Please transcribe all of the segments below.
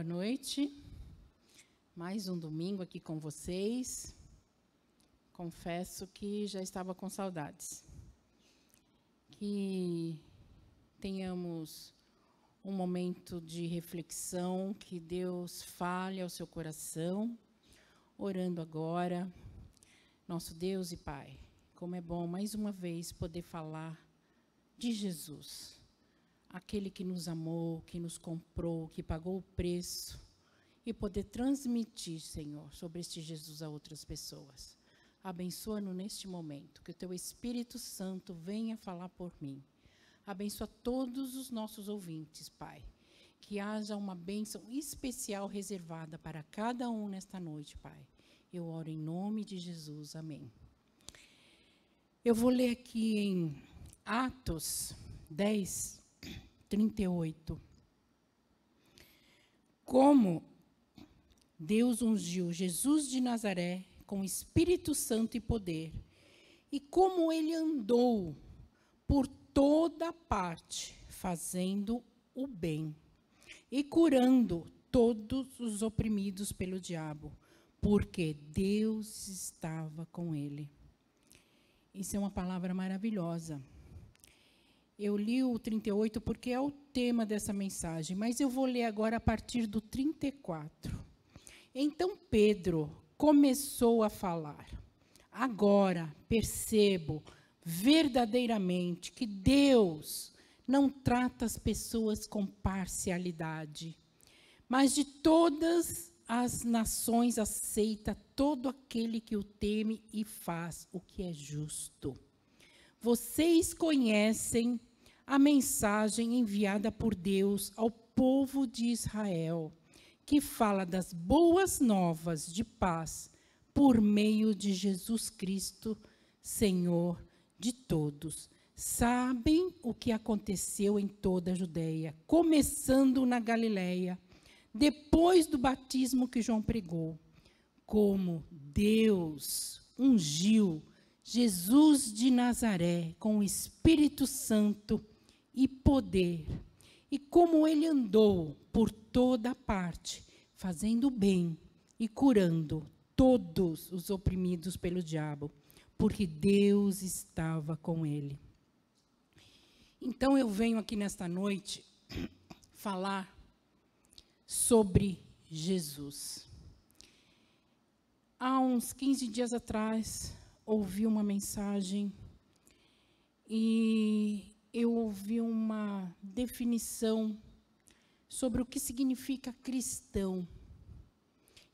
Boa noite. Mais um domingo aqui com vocês. Confesso que já estava com saudades. Que tenhamos um momento de reflexão, que Deus fale ao seu coração, orando agora. Nosso Deus e Pai, como é bom mais uma vez poder falar de Jesus, aquele que nos amou, que nos comprou, que pagou o preço, e poder transmitir, Senhor, sobre este Jesus a outras pessoas. Abençoa-nos neste momento, que o Teu Espírito Santo venha falar por mim. Abençoa todos os nossos ouvintes, Pai. Que haja uma bênção especial reservada para cada um nesta noite, Pai. Eu oro em nome de Jesus. Amém. Eu vou ler aqui em Atos 10, 38. Como Deus ungiu Jesus de Nazaré com Espírito Santo e poder, e como ele andou por toda parte, fazendo o bem e curando todos os oprimidos pelo diabo, porque Deus estava com ele. Isso é uma palavra maravilhosa. Eu li o 38 porque é o tema dessa mensagem, mas eu vou ler agora a partir do 34. Então Pedro começou a falar: agora percebo verdadeiramente que Deus não trata as pessoas com parcialidade, mas de todas as nações aceita todo aquele que o teme e faz o que é justo. Vocês conhecem a mensagem enviada por Deus ao povo de Israel, que fala das boas novas de paz por meio de Jesus Cristo, Senhor de todos. Sabem o que aconteceu em toda a Judeia, começando na Galileia, depois do batismo que João pregou, como Deus ungiu Jesus de Nazaré com o Espírito Santo e poder, e como ele andou por toda parte, fazendo bem e curando todos os oprimidos pelo diabo, porque Deus estava com ele. Então eu venho aqui nesta noite falar sobre Jesus. Há uns 15 dias atrás, ouvi uma mensagem e eu ouvi uma definição sobre o que significa cristão.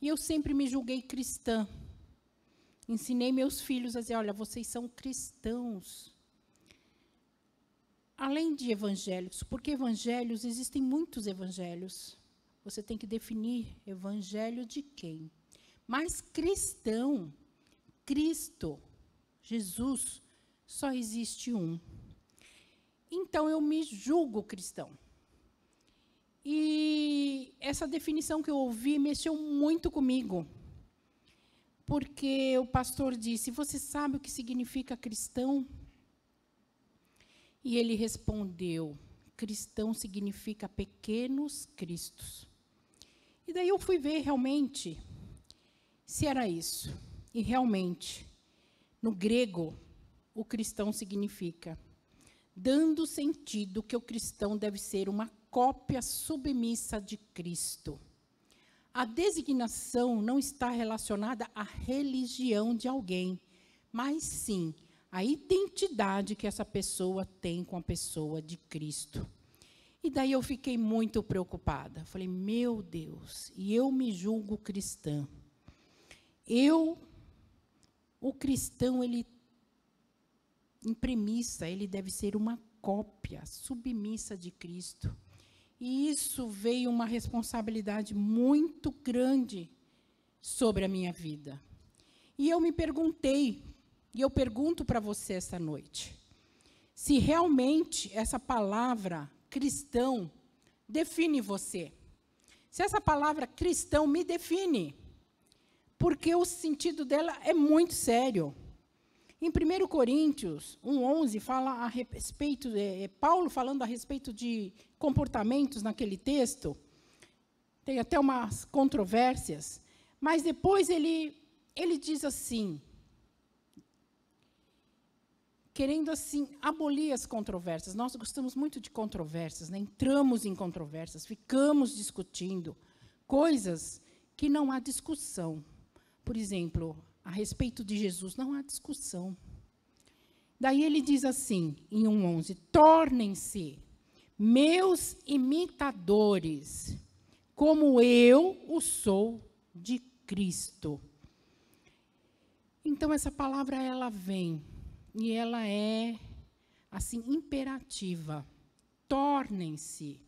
E eu sempre me julguei cristã. Ensinei meus filhos a dizer: olha, vocês são cristãos. Além de evangélicos, porque evangelhos, existem muitos evangelhos. Você tem que definir evangelho de quem. Mas cristão, Cristo, Jesus, só existe um. Então, eu me julgo cristão. E essa definição que eu ouvi mexeu muito comigo. Porque o pastor disse: você sabe o que significa cristão? E ele respondeu: cristão significa pequenos cristos. E daí eu fui ver realmente se era isso. E realmente, no grego, o cristão significa dando sentido que o cristão deve ser uma cópia submissa de Cristo. A designação não está relacionada à religião de alguém, mas sim à identidade que essa pessoa tem com a pessoa de Cristo. E daí eu fiquei muito preocupada. Falei: meu Deus, e eu me julgo cristã. O cristão, ele, em premissa, ele deve ser uma cópia submissa de Cristo. E isso veio uma responsabilidade muito grande sobre a minha vida. E eu me perguntei, e eu pergunto para você esta noite, se realmente essa palavra cristão define você. Se essa palavra cristão me define, porque o sentido dela é muito sério. Em 1 Coríntios 1:11, fala a respeito, Paulo falando a respeito de comportamentos naquele texto, tem até umas controvérsias, mas depois ele diz assim, querendo assim abolir as controvérsias. Nós gostamos muito de controvérsias, né? Entramos em controvérsias, ficamos discutindo coisas que não há discussão. Por exemplo, a respeito de Jesus, não há discussão. Daí ele diz assim, em 1:11, tornem-se meus imitadores, como eu o sou de Cristo. Então, essa palavra, ela vem, e ela é, assim, imperativa. Tornem-se.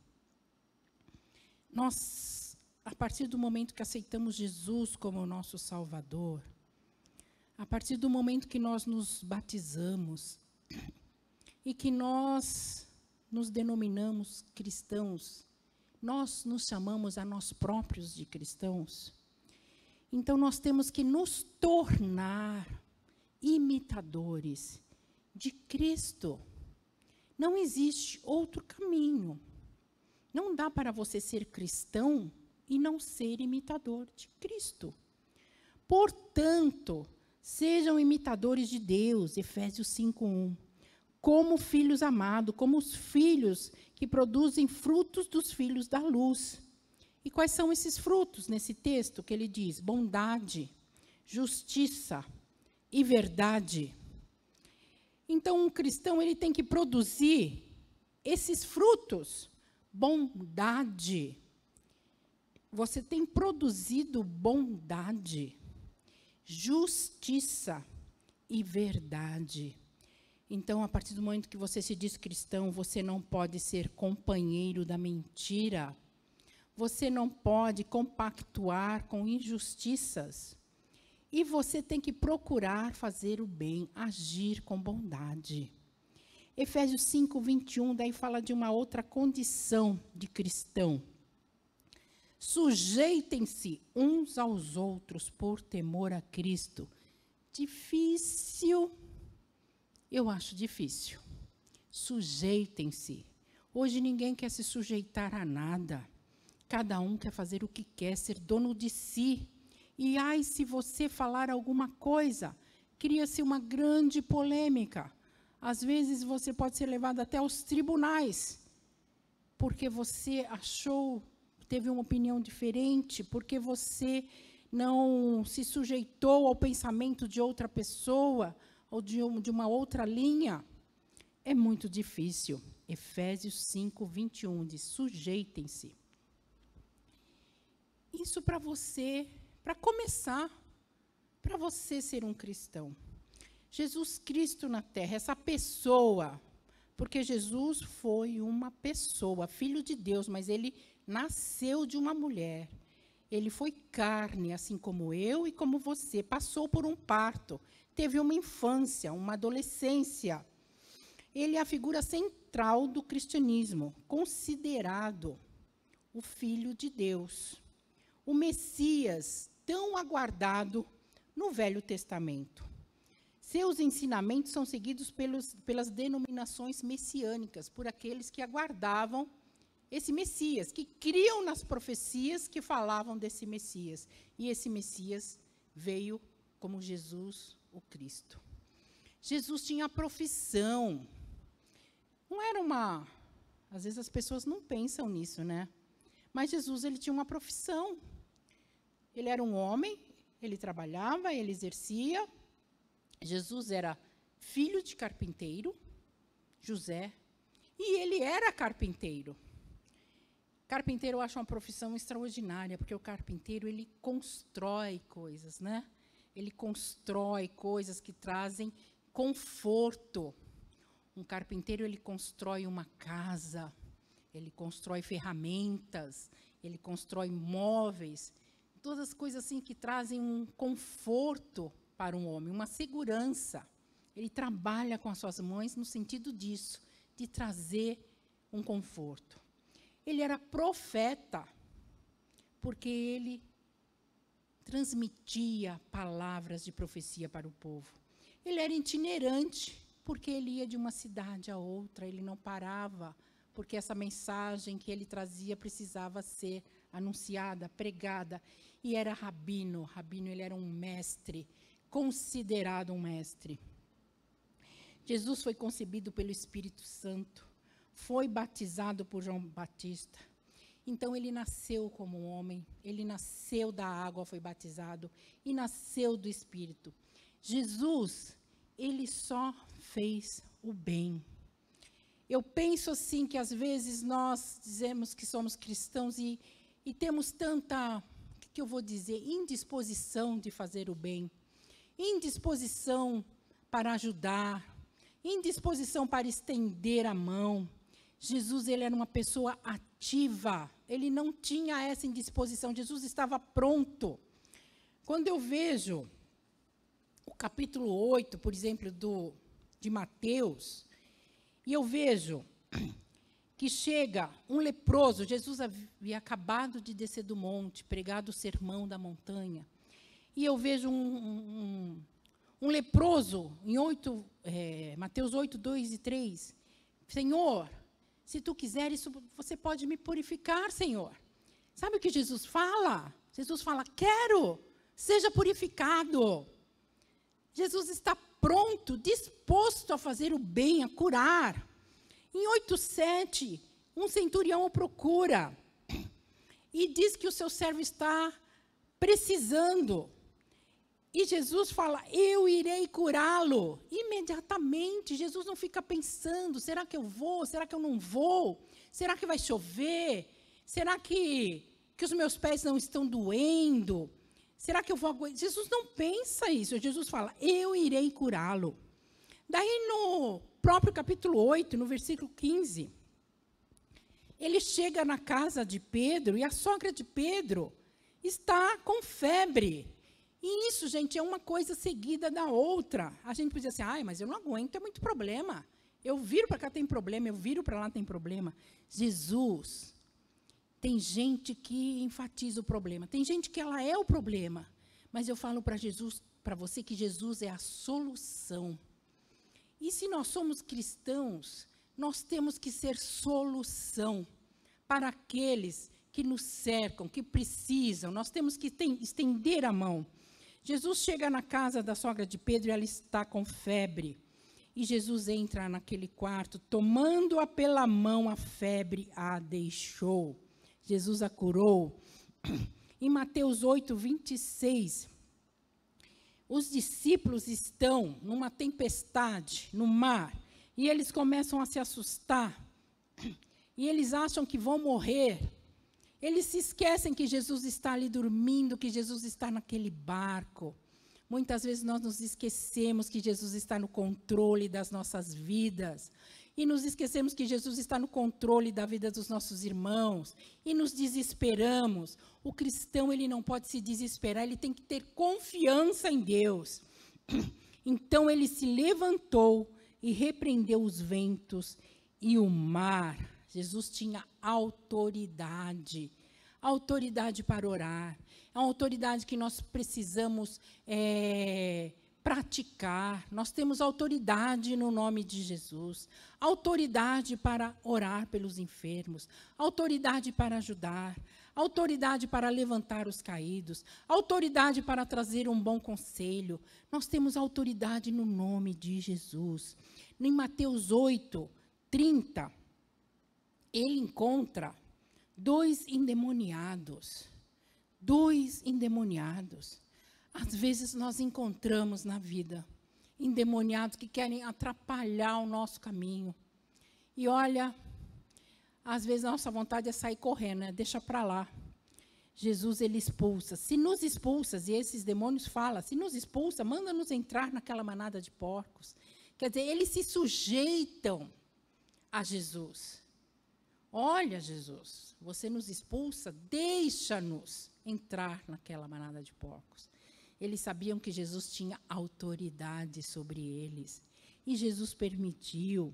Nós, a partir do momento que aceitamos Jesus como nosso Salvador, a partir do momento que nós nos batizamos e que nós nos denominamos cristãos, nós nos chamamos a nós próprios de cristãos, então nós temos que nos tornar imitadores de Cristo. Não existe outro caminho. Não dá para você ser cristão e não ser imitador de Cristo. Portanto, sejam imitadores de Deus, Efésios 5:1, como filhos amados, como os filhos que produzem frutos dos filhos da luz. E quais são esses frutos nesse texto que ele diz? Bondade, justiça e verdade. Então, um cristão ele tem que produzir esses frutos. Bondade. Você tem produzido bondade, justiça e verdade. Então, a partir do momento que você se diz cristão, você não pode ser companheiro da mentira. Você não pode compactuar com injustiças. E você tem que procurar fazer o bem, agir com bondade. Efésios 5:21, daí fala de uma outra condição de cristão. Sujeitem-se uns aos outros por temor a Cristo. Difícil, eu acho difícil. Sujeitem-se. Hoje ninguém quer se sujeitar a nada. Cada um quer fazer o que quer, ser dono de si. E, ai, se você falar alguma coisa, cria-se uma grande polêmica. Às vezes, você pode ser levado até aos tribunais, porque você achou, teve uma opinião diferente, porque você não se sujeitou ao pensamento de outra pessoa, ou de uma outra linha. É muito difícil. Efésios 5:21 diz, sujeitem-se. Isso para você, para começar, para você ser um cristão. Jesus Cristo na terra, essa pessoa, porque Jesus foi uma pessoa, filho de Deus, mas ele nasceu de uma mulher. Ele foi carne, assim como eu e como você, passou por um parto, teve uma infância, uma adolescência. Ele é a figura central do cristianismo, considerado o Filho de Deus. O Messias, tão aguardado no Velho Testamento. Seus ensinamentos são seguidos pelas denominações messiânicas, por aqueles que aguardavam esse Messias, que criam nas profecias que falavam desse Messias. E esse Messias veio como Jesus, o Cristo. Jesus tinha a profissão. Não era uma... Às vezes as pessoas não pensam nisso, né? Mas Jesus, ele tinha uma profissão. Ele era um homem, ele trabalhava, ele exercia. Jesus era filho de carpinteiro, José, e ele era carpinteiro. Carpinteiro eu acho uma profissão extraordinária, porque o carpinteiro ele constrói coisas, né? Ele constrói coisas que trazem conforto. Um carpinteiro ele constrói uma casa, ele constrói ferramentas, ele constrói móveis, todas as coisas assim que trazem um conforto para um homem, uma segurança. Ele trabalha com as suas mãos no sentido disso, de trazer um conforto. Ele era profeta, porque ele transmitia palavras de profecia para o povo. Ele era itinerante, porque ele ia de uma cidade a outra, ele não parava, porque essa mensagem que ele trazia precisava ser anunciada, pregada, e era rabino. Rabino, ele era um mestre, considerado um mestre. Jesus foi concebido pelo Espírito Santo, foi batizado por João Batista. Então, ele nasceu como homem, ele nasceu da água, foi batizado, e nasceu do Espírito. Jesus, ele só fez o bem. Eu penso assim, que às vezes nós dizemos que somos cristãos e temos tanta, o que eu vou dizer, indisposição de fazer o bem, indisposição para ajudar, indisposição para estender a mão. Jesus, ele era uma pessoa ativa, ele não tinha essa indisposição, Jesus estava pronto. Quando eu vejo o capítulo 8, por exemplo, de Mateus, e eu vejo que chega um leproso, Jesus havia acabado de descer do monte, pregado o sermão da montanha, e eu vejo um leproso, em Mateus 8, 2 e 3, Senhor, se tu quiseres, você pode me purificar, Senhor. Sabe o que Jesus fala? Jesus fala, quero, seja purificado. Jesus está pronto, disposto a fazer o bem, a curar. Em 8:7, um centurião o procura e diz que o seu servo está precisando. E Jesus fala, eu irei curá-lo. Imediatamente, Jesus não fica pensando, será que eu vou? Será que eu não vou? Será que vai chover? Será que os meus pés não estão doendo? Será que eu vou aguentar? Jesus não pensa isso. Jesus fala, eu irei curá-lo. Daí no próprio capítulo 8, no versículo 15, ele chega na casa de Pedro e a sogra de Pedro está com febre. E isso, gente, é uma coisa seguida da outra. A gente pode dizer assim, mas eu não aguento, é muito problema. Eu viro para cá, tem problema, eu viro para lá, tem problema. Jesus, tem gente que enfatiza o problema, tem gente que ela é o problema. Mas eu falo para Jesus, para você, que Jesus é a solução. E se nós somos cristãos, nós temos que ser solução para aqueles que nos cercam, que precisam. Nós temos que estender a mão. Jesus chega na casa da sogra de Pedro e ela está com febre. E Jesus entra naquele quarto, tomando-a pela mão, a febre a deixou. Jesus a curou. Em Mateus 8, 26, os discípulos estão numa tempestade no mar, e eles começam a se assustar, e eles acham que vão morrer. Eles se esquecem que Jesus está ali dormindo, que Jesus está naquele barco. Muitas vezes nós nos esquecemos que Jesus está no controle das nossas vidas. E nos esquecemos que Jesus está no controle da vida dos nossos irmãos. E nos desesperamos. O cristão, ele não pode se desesperar, ele tem que ter confiança em Deus. Então ele se levantou e repreendeu os ventos e o mar. Jesus tinha autoridade para orar. É uma autoridade que nós precisamos praticar. Nós temos autoridade no nome de Jesus. Autoridade para orar pelos enfermos. Autoridade para ajudar. Autoridade para levantar os caídos. Autoridade para trazer um bom conselho. Nós temos autoridade no nome de Jesus. Em Mateus 8, 30, ele encontra dois endemoniados. Às vezes nós encontramos na vida endemoniados que querem atrapalhar o nosso caminho. E olha, às vezes a nossa vontade é sair correndo, né? Deixa para lá. Jesus, ele expulsa. Se nos expulsa, e esses demônios falam, se nos expulsa, manda-nos entrar naquela manada de porcos. Quer dizer, eles se sujeitam a Jesus. Olha, Jesus, você nos expulsa, deixa-nos entrar naquela manada de porcos. Eles sabiam que Jesus tinha autoridade sobre eles. E Jesus permitiu.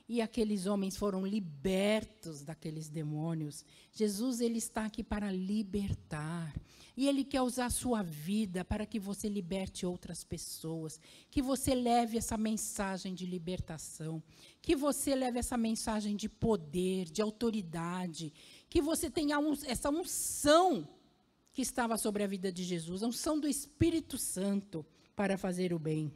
E aqueles homens foram libertos daqueles demônios. Jesus, ele está aqui para libertar. E ele quer usar a sua vida para que você liberte outras pessoas. Que você leve essa mensagem de libertação. Que você leve essa mensagem de poder, de autoridade. que você tenha essa unção que estava sobre a vida de Jesus, a unção do Espírito Santo para fazer o bem.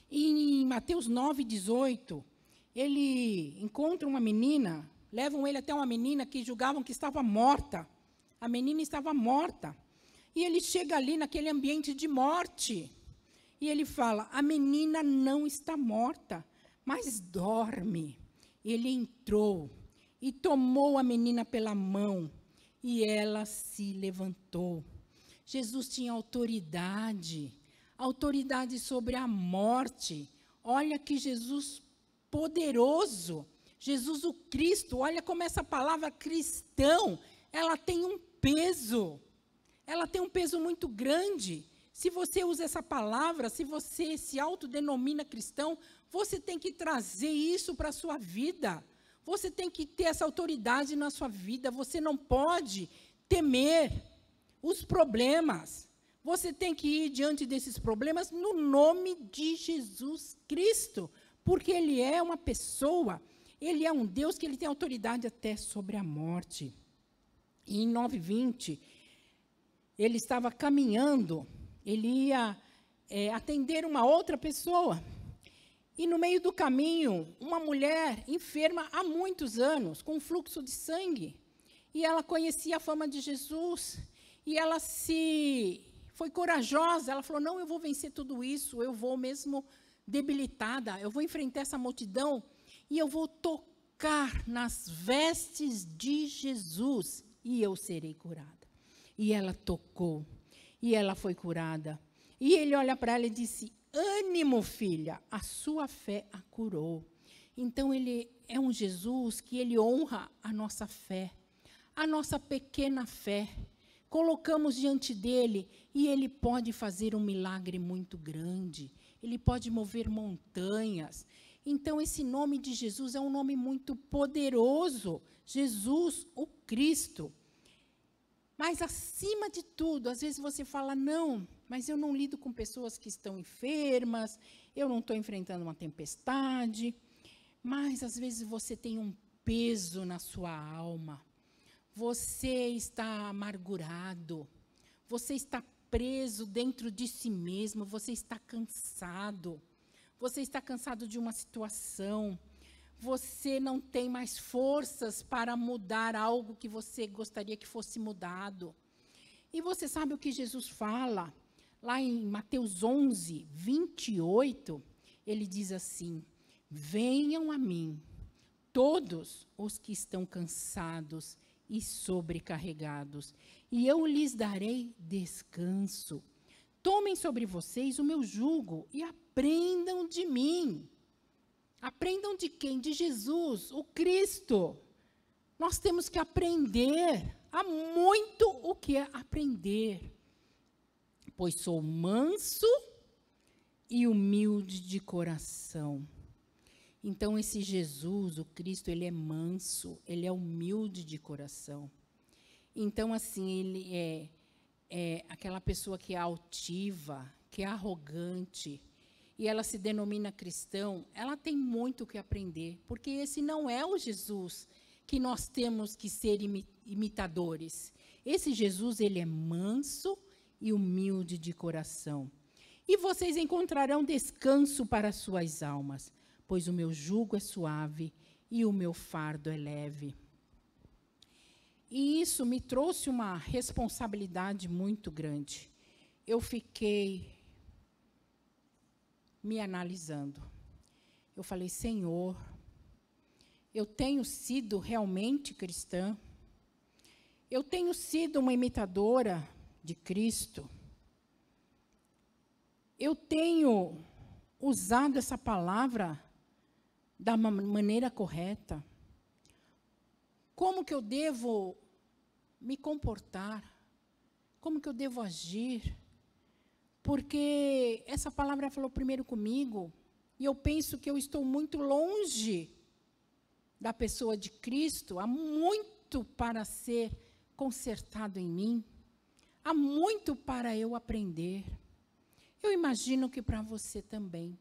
E em Mateus 9:18, ele encontra uma menina, levam ele até uma menina que julgavam que estava morta. A menina estava morta. E ele chega ali naquele ambiente de morte. E ele fala, a menina não está morta, mas dorme. Ele entrou e tomou a menina pela mão. E ela se levantou. Jesus tinha autoridade sobre a morte. Olha que Jesus poderoso, Jesus o Cristo, olha como essa palavra cristão, ela tem um peso muito grande. Se você usa essa palavra, se você se autodenomina cristão, você tem que trazer isso para a sua vida. Você tem que ter essa autoridade na sua vida. Você não pode temer os problemas. Você tem que ir diante desses problemas no nome de Jesus Cristo. Porque Ele é uma pessoa, Ele é um Deus que Ele tem autoridade até sobre a morte. E em 9:20, ele estava caminhando, ele ia atender uma outra pessoa. E no meio do caminho, uma mulher enferma há muitos anos, com fluxo de sangue. E ela conhecia a fama de Jesus. E ela foi corajosa. Ela falou, não, eu vou vencer tudo isso. Eu vou mesmo debilitada. Eu vou enfrentar essa multidão. E eu vou tocar nas vestes de Jesus. E eu serei curada. E ela tocou. E ela foi curada. E ele olha para ela e disse, ânimo, filha, a sua fé a curou. Então, ele é um Jesus que ele honra a nossa fé, a nossa pequena fé. Colocamos diante dele e ele pode fazer um milagre muito grande. Ele pode mover montanhas. Então, esse nome de Jesus é um nome muito poderoso. Jesus, o Cristo. Mas, acima de tudo, às vezes você fala, não, mas eu não lido com pessoas que estão enfermas, eu não estou enfrentando uma tempestade. Mas, às vezes, você tem um peso na sua alma. Você está amargurado. Você está preso dentro de si mesmo. Você está cansado. Você está cansado de uma situação. Você não tem mais forças para mudar algo que você gostaria que fosse mudado. E você sabe o que Jesus fala? Lá em Mateus 11:28, ele diz assim, venham a mim, todos os que estão cansados e sobrecarregados, e eu lhes darei descanso. Tomem sobre vocês o meu jugo e aprendam de mim. Aprendam de quem? De Jesus, o Cristo. Nós temos que aprender. Há muito o que é aprender. Pois sou manso e humilde de coração. Então, esse Jesus, o Cristo, ele é manso, ele é humilde de coração. Então, assim, ele é aquela pessoa que é altiva, que é arrogante, e ela se denomina cristão, ela tem muito o que aprender, porque esse não é o Jesus que nós temos que ser imitadores. Esse Jesus, ele é manso e humilde de coração. E vocês encontrarão descanso para suas almas, pois o meu jugo é suave e o meu fardo é leve. E isso me trouxe uma responsabilidade muito grande. Eu fiquei me analisando. Eu falei, Senhor, eu tenho sido realmente cristã? Eu tenho sido uma imitadora de Cristo? Eu tenho usado essa palavra da maneira correta? Como que eu devo me comportar? Como que eu devo agir? Porque essa palavra falou primeiro comigo, e eu penso que eu estou muito longe da pessoa de Cristo, há muito para ser consertado em mim, há muito para eu aprender. Eu imagino que para você também,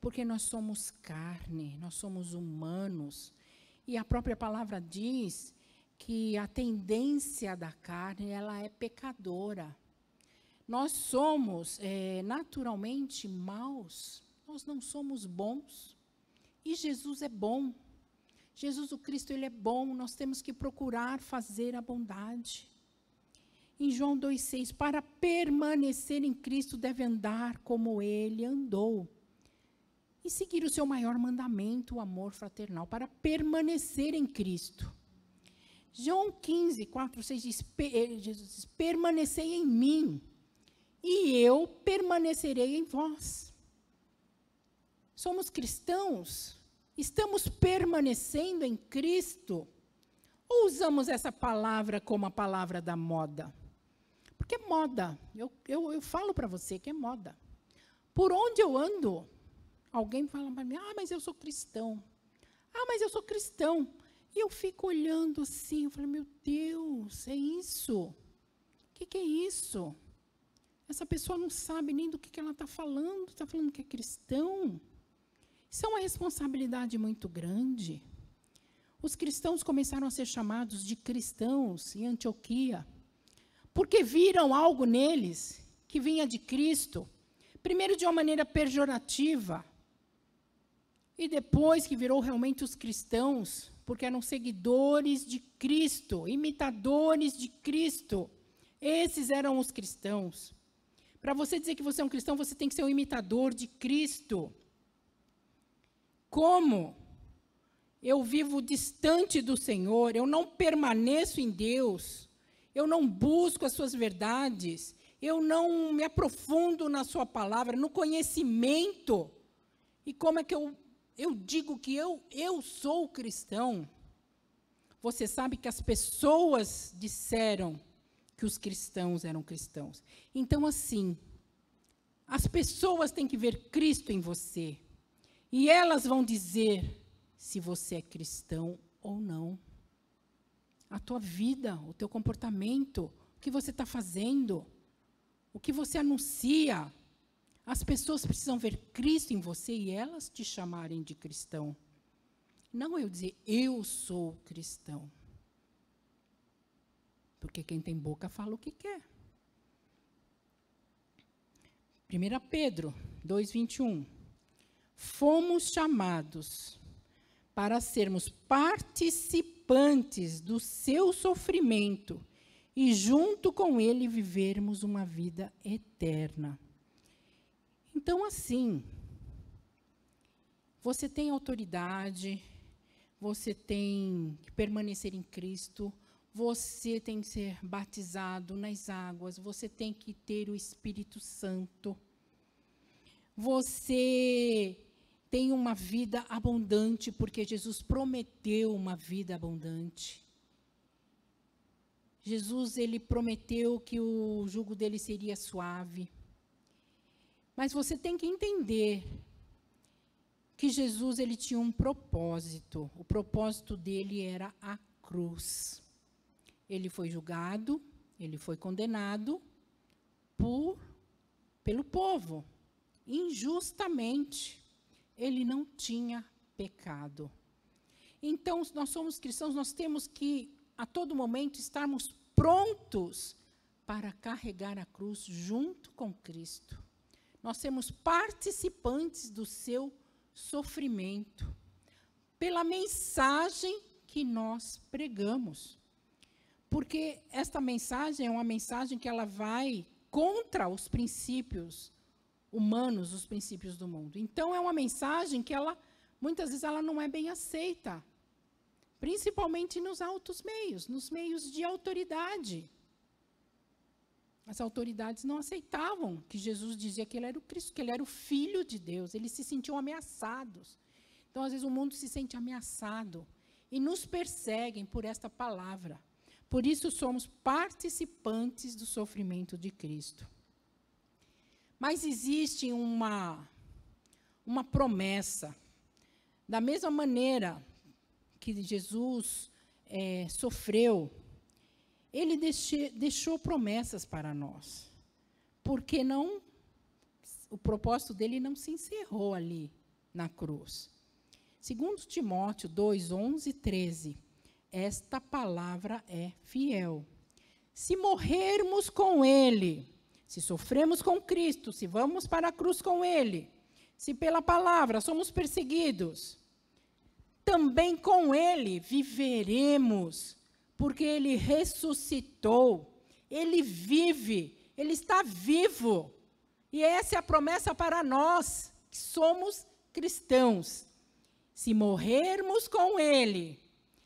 porque nós somos carne, nós somos humanos, e a própria palavra diz que a tendência da carne, ela é pecadora. Nós somos naturalmente maus, nós não somos bons. E Jesus é bom. Jesus o Cristo, ele é bom, nós temos que procurar fazer a bondade. Em João 2,6, para permanecer em Cristo deve andar como ele andou. E seguir o seu maior mandamento, o amor fraternal, para permanecer em Cristo. João 15, 4, 6 diz, Jesus diz, permanecei em mim, e eu permanecerei em vós. Somos cristãos, estamos permanecendo em Cristo, ou usamos essa palavra como a palavra da moda? Porque é moda, eu falo para você que é moda. Por onde eu ando, alguém fala para mim, mas eu sou cristão. Mas eu sou cristão. E eu fico olhando assim, eu falo, meu Deus, é isso? O que é isso? Essa pessoa não sabe nem do que ela está falando que é cristão. Isso é uma responsabilidade muito grande. Os cristãos começaram a ser chamados de cristãos em Antioquia, porque viram algo neles que vinha de Cristo, primeiro de uma maneira pejorativa, e depois que virou realmente os cristãos, porque eram seguidores de Cristo, imitadores de Cristo. Esses eram os cristãos. Para você dizer que você é um cristão, você tem que ser um imitador de Cristo. Como eu vivo distante do Senhor, eu não permaneço em Deus, eu não busco as suas verdades, eu não me aprofundo na sua palavra, no conhecimento. E como é que eu digo que eu sou cristão? Você sabe que as pessoas disseram que os cristãos eram cristãos. Então, assim, as pessoas têm que ver Cristo em você. E elas vão dizer se você é cristão ou não. A tua vida, o teu comportamento, o que você está fazendo, o que você anuncia. As pessoas precisam ver Cristo em você e elas te chamarem de cristão. Não eu dizer, eu sou cristão. Porque quem tem boca fala o que quer. 1 Pedro 2,21. Fomos chamados para sermos participantes do seu sofrimento e junto com ele vivermos uma vida eterna. Então, assim, você tem autoridade, você tem que permanecer em Cristo, você tem que ser batizado nas águas, você tem que ter o Espírito Santo, você tem uma vida abundante, porque Jesus prometeu uma vida abundante. Jesus, ele prometeu que o jugo dele seria suave. Mas você tem que entender que Jesus, ele tinha um propósito. O propósito dele era a cruz. Ele foi julgado, ele foi condenado pelo povo, injustamente. Ele não tinha pecado. Então, nós somos cristãos, nós temos que, a todo momento, estarmos prontos para carregar a cruz junto com Cristo. Nós somos participantes do seu sofrimento, pela mensagem que nós pregamos. Porque esta mensagem é uma mensagem que ela vai contra os princípios humanos, os princípios do mundo. Então, é uma mensagem que muitas vezes ela não é bem aceita, principalmente nos altos meios, nos meios de autoridade. As autoridades não aceitavam que Jesus dizia que ele era o Cristo, que ele era o Filho de Deus. Eles se sentiam ameaçados. Então, às vezes, o mundo se sente ameaçado e nos perseguem por esta palavra. Por isso, somos participantes do sofrimento de Cristo. Mas existe uma promessa. Da mesma maneira que Jesus sofreu, ele deixou promessas para nós. Porque o propósito dele não se encerrou ali na cruz. Segundo Timóteo 2, 11 e 13. esta palavra é fiel. Se morrermos com ele, se sofremos com Cristo, se vamos para a cruz com ele, se pela palavra somos perseguidos, também com ele viveremos, porque ele ressuscitou, ele vive, ele está vivo. E essa é a promessa para nós, que somos cristãos. Se morrermos com ele,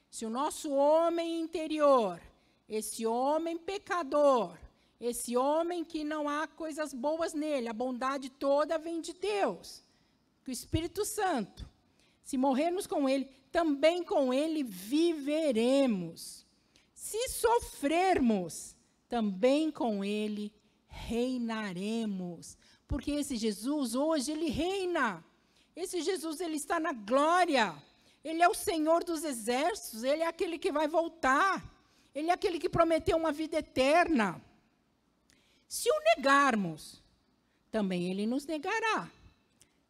se o nosso homem interior, esse homem pecador, esse homem que não há coisas boas nele, a bondade toda vem de Deus, do Espírito Santo. Se morrermos com ele, também com ele viveremos. Se sofrermos, também com ele reinaremos. Porque esse Jesus, hoje, ele reina. Esse Jesus, ele está na glória. Ele é o Senhor dos exércitos, ele é aquele que vai voltar. Ele é aquele que prometeu uma vida eterna. Se o negarmos, também ele nos negará.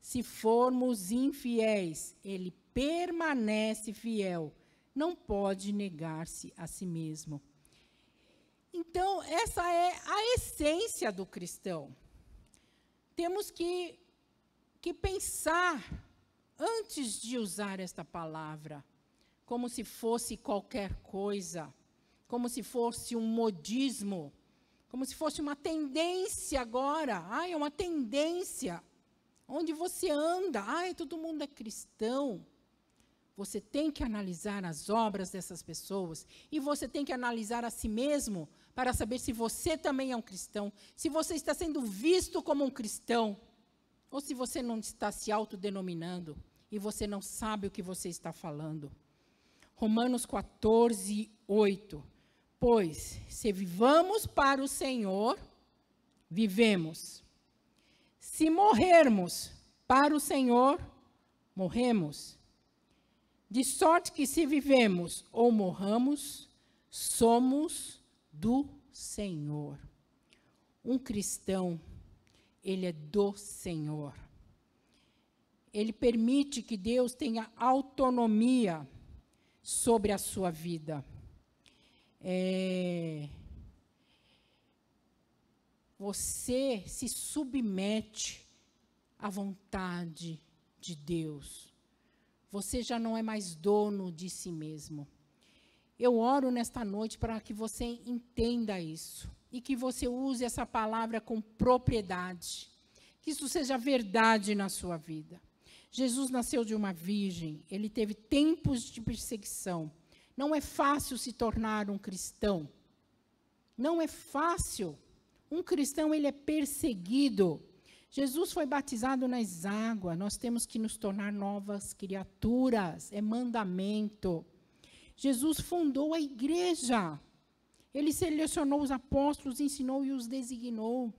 Se formos infiéis, ele permanece fiel. Não pode negar-se a si mesmo. Então, essa é a essência do cristão. Temos que pensar, antes de usar esta palavra, como se fosse qualquer coisa, como se fosse um modismo, como se fosse uma tendência agora. É uma tendência. Onde você anda, todo mundo é cristão. Você tem que analisar as obras dessas pessoas e você tem que analisar a si mesmo para saber se você também é um cristão, se você está sendo visto como um cristão, ou se você não está se autodenominando e você não sabe o que você está falando. Romanos 14, 8. Pois, se vivamos para o Senhor, vivemos. Se morrermos para o Senhor, morremos. De sorte que se vivemos ou morramos, somos do Senhor. Um cristão, ele é do Senhor. Ele permite que Deus tenha autonomia sobre a sua vida. Você se submete à vontade de Deus. Você já não é mais dono de si mesmo. Eu oro nesta noite para que você entenda isso e que você use essa palavra com propriedade. Que isso seja verdade na sua vida. Jesus nasceu de uma virgem, ele teve tempos de perseguição. Não é fácil se tornar um cristão. Não é fácil. Um cristão, ele é perseguido. Jesus foi batizado nas águas. Nós temos que nos tornar novas criaturas. É mandamento. Jesus fundou a igreja. Ele selecionou os apóstolos, ensinou e os designou.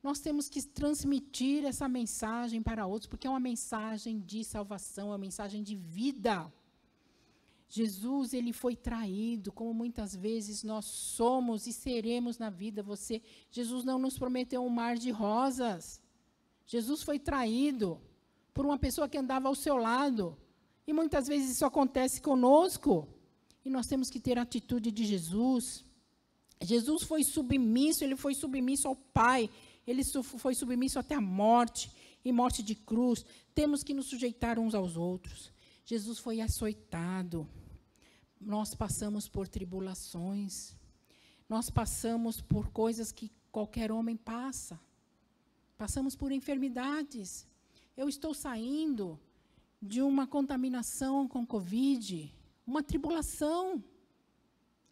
Nós temos que transmitir essa mensagem para outros, porque é uma mensagem de salvação, é uma mensagem de vida. Jesus, ele foi traído, como muitas vezes nós somos e seremos na vida. Jesus não nos prometeu um mar de rosas. Jesus foi traído por uma pessoa que andava ao seu lado. E muitas vezes isso acontece conosco. E nós temos que ter a atitude de Jesus. Jesus foi submisso, ele foi submisso ao Pai. Ele foi submisso até a morte, e morte de cruz. Temos que nos sujeitar uns aos outros. Jesus foi açoitado. Nós passamos por tribulações. Nós passamos por coisas que qualquer homem passa. Passamos por enfermidades. Eu estou saindo de uma contaminação com Covid, uma tribulação,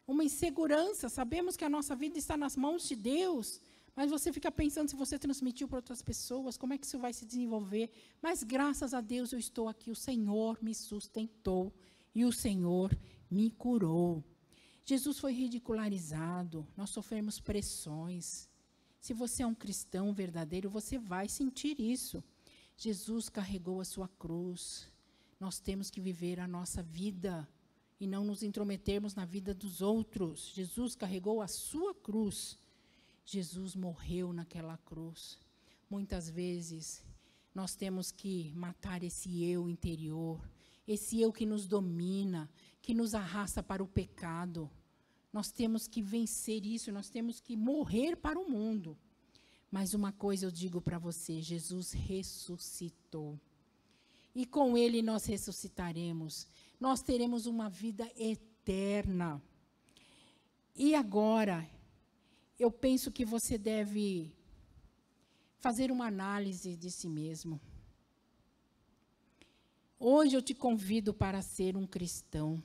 uma insegurança. Sabemos que a nossa vida está nas mãos de Deus, mas você fica pensando se você transmitiu para outras pessoas, como é que isso vai se desenvolver? Mas graças a Deus eu estou aqui, o Senhor me sustentou e o Senhor me curou. Jesus foi ridicularizado, nós sofremos pressões. Se você é um cristão verdadeiro, você vai sentir isso. Jesus carregou a sua cruz. Nós temos que viver a nossa vida e não nos intrometermos na vida dos outros. Jesus carregou a sua cruz. Jesus morreu naquela cruz. Muitas vezes, nós temos que matar esse eu interior, esse eu que nos domina, que nos arrasta para o pecado. Nós temos que vencer isso, nós temos que morrer para o mundo. Mas uma coisa eu digo para você, Jesus ressuscitou. E com Ele nós ressuscitaremos. Nós teremos uma vida eterna. E agora, eu penso que você deve fazer uma análise de si mesmo. Hoje eu te convido para ser um cristão.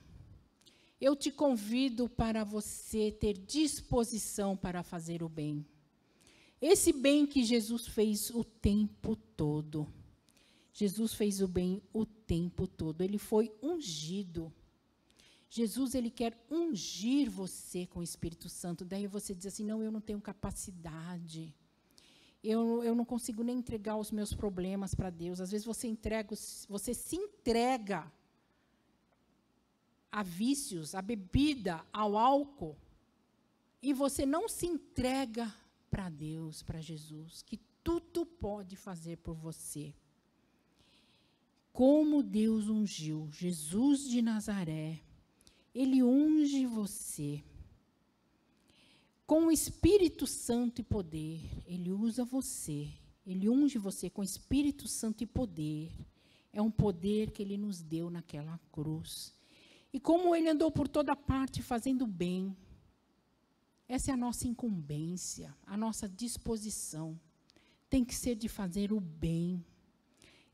Eu te convido para você ter disposição para fazer o bem. Esse bem que Jesus fez o tempo todo. Jesus fez o bem o tempo todo. Ele foi ungido. Jesus, ele quer ungir você com o Espírito Santo. Daí você diz assim, não, eu não tenho capacidade. Eu não consigo nem entregar os meus problemas para Deus. Às vezes você se entrega a vícios, a bebida, ao álcool, e você não se entrega para Deus, para Jesus, que tudo pode fazer por você. Como Deus ungiu Jesus de Nazaré, Ele unge você. Com o Espírito Santo e poder, Ele usa você. Ele unge você com Espírito Santo e poder. É um poder que Ele nos deu naquela cruz. E como Ele andou por toda parte fazendo bem, essa é a nossa incumbência, a nossa disposição. Tem que ser de fazer o bem.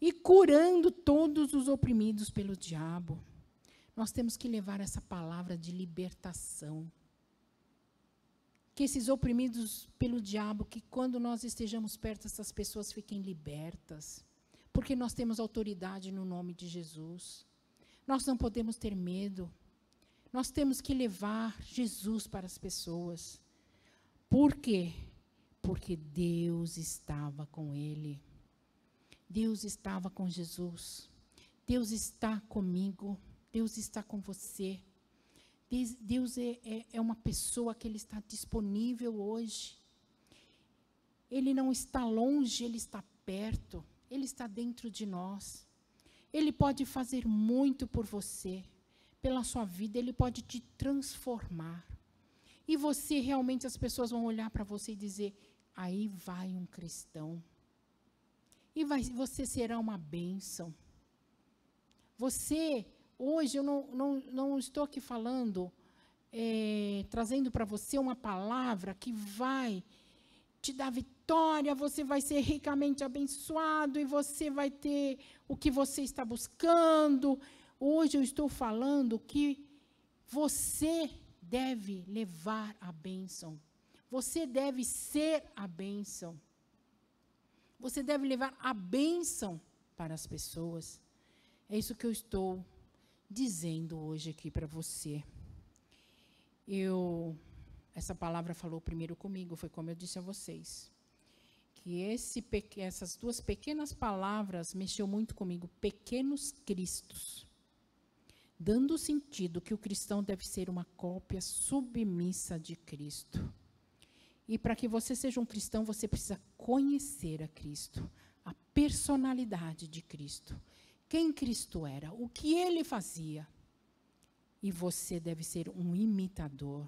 E curando todos os oprimidos pelo diabo. Nós temos que levar essa palavra de libertação. Que esses oprimidos pelo diabo, que quando nós estejamos perto, essas pessoas fiquem libertas. Porque nós temos autoridade no nome de Jesus. Nós não podemos ter medo. Nós temos que levar Jesus para as pessoas. Por quê? Porque Deus estava com ele. Deus estava com Jesus. Deus está comigo. Deus está com você. Deus é uma pessoa que Ele está disponível hoje. Ele não está longe, Ele está perto. Ele está dentro de nós. Ele pode fazer muito por você, pela sua vida. Ele pode te transformar. E você, realmente, as pessoas vão olhar para você e dizer, aí vai um cristão. E você será uma bênção. Você... Hoje eu não estou aqui falando, trazendo para você uma palavra que vai te dar vitória, você vai ser ricamente abençoado e você vai ter o que você está buscando. Hoje eu estou falando que você deve levar a bênção. Você deve ser a bênção. Você deve levar a bênção para as pessoas. É isso que eu estou dizendo hoje aqui para você. Essa palavra falou primeiro comigo, foi como eu disse a vocês. Que essas duas pequenas palavras mexeu muito comigo, pequenos cristos. Dando o sentido que o cristão deve ser uma cópia submissa de Cristo. E para que você seja um cristão, você precisa conhecer a Cristo, a personalidade de Cristo. Quem Cristo era, o que Ele fazia. E você deve ser um imitador.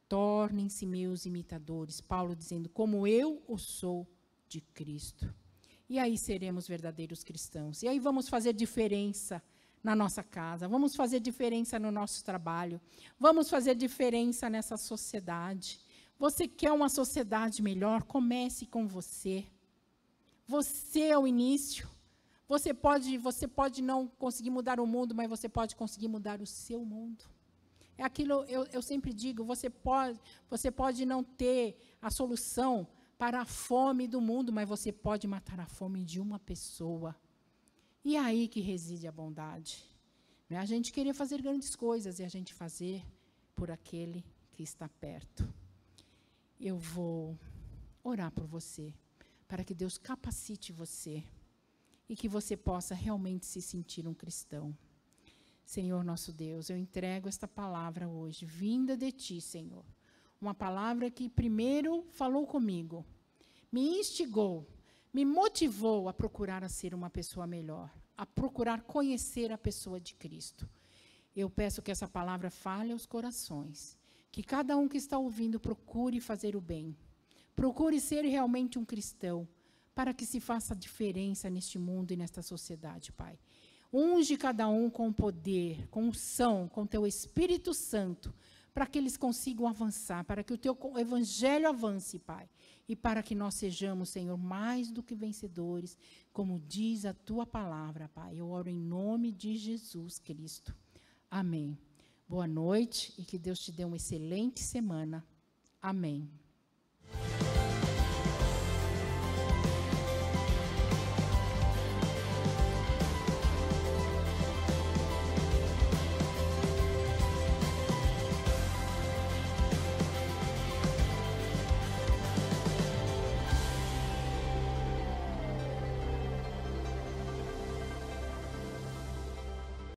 Tornem-se meus imitadores. Paulo dizendo, como eu o sou de Cristo. E aí seremos verdadeiros cristãos. E aí vamos fazer diferença na nossa casa. Vamos fazer diferença no nosso trabalho. Vamos fazer diferença nessa sociedade. Você quer uma sociedade melhor? Comece com você. Você é o início. Você pode não conseguir mudar o mundo, mas você pode conseguir mudar o seu mundo. É aquilo, eu sempre digo, você pode não ter a solução para a fome do mundo, mas você pode matar a fome de uma pessoa. E é aí que reside a bondade. Não é a gente querer fazer grandes coisas, é a gente fazer por aquele que está perto. Eu vou orar por você, para que Deus capacite você. E que você possa realmente se sentir um cristão. Senhor nosso Deus, eu entrego esta palavra hoje, vinda de Ti, Senhor. Uma palavra que primeiro falou comigo, me instigou, me motivou a procurar a ser uma pessoa melhor, a procurar conhecer a pessoa de Cristo. Eu peço que essa palavra fale aos corações, que cada um que está ouvindo procure fazer o bem, procure ser realmente um cristão, para que se faça diferença neste mundo e nesta sociedade, Pai. Unge cada um com poder, com unção, com teu Espírito Santo, para que eles consigam avançar, para que o teu evangelho avance, Pai. E para que nós sejamos, Senhor, mais do que vencedores, como diz a tua palavra, Pai. Eu oro em nome de Jesus Cristo. Amém. Boa noite e que Deus te dê uma excelente semana. Amém.